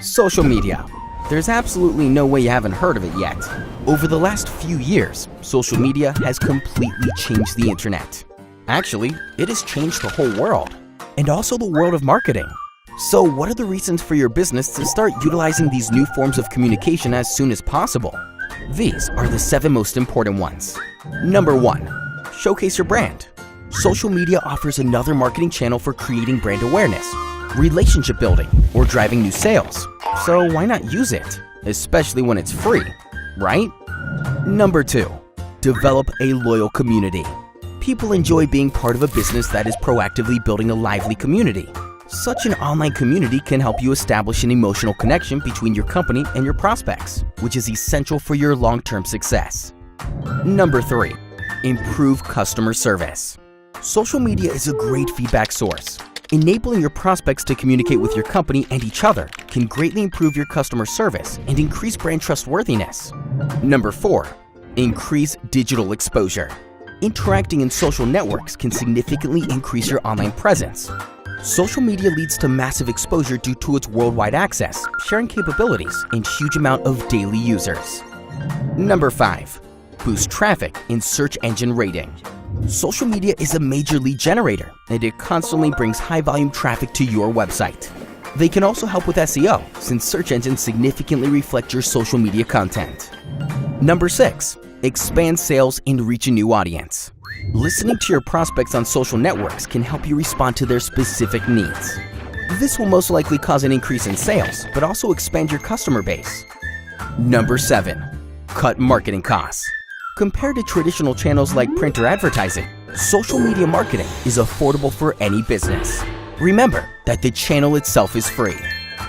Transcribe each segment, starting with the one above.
Social media. There's absolutely no way you haven't heard of it yet. Over the last few years, social media has completely changed the internet. Actually, it has changed the whole world, and also the world of marketing. So what are the reasons for your business to start utilizing these new forms of communication as soon as possible? These are the 7 most important ones. Number 1. Showcase your brand. Social media offers another marketing channel for creating brand awareness, relationship building, or driving new sales. So why not use it? Especially when it's free, right? Number 2. Develop a loyal community. People enjoy being part of a business that is proactively building a lively community. Such an online community can help you establish an emotional connection between your company and your prospects, which is essential for your long-term success. Number 3. Improve customer service. Social media is a great feedback source. Enabling your prospects to communicate with your company and each other can greatly improve your customer service and increase brand trustworthiness. Number 4. Increase digital exposure. Interacting in social networks can significantly increase your online presence. Social media leads to massive exposure due to its worldwide access, sharing capabilities, and huge amount of daily users. Number 5. Boost traffic in search engine rating. Social media is a major lead generator, and it constantly brings high-volume traffic to your website. They can also help with SEO, since search engines significantly reflect your social media content. Number 6. Expand sales and reach a new audience. Listening to your prospects on social networks can help you respond to their specific needs. This will most likely cause an increase in sales, but also expand your customer base. Number 7. Cut marketing costs. Compared to traditional channels like print or advertising, social media marketing is affordable for any business. Remember that the channel itself is free.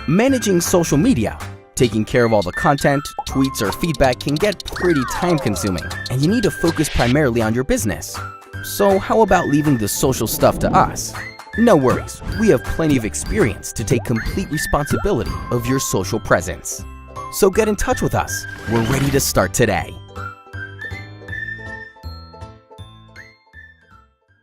Managing social media, taking care of all the content, tweets, or feedback can get pretty time-consuming, and you need to focus primarily on your business. So how about leaving the social stuff to us? No worries, we have plenty of experience to take complete responsibility of your social presence. So get in touch with us. We're ready to start today.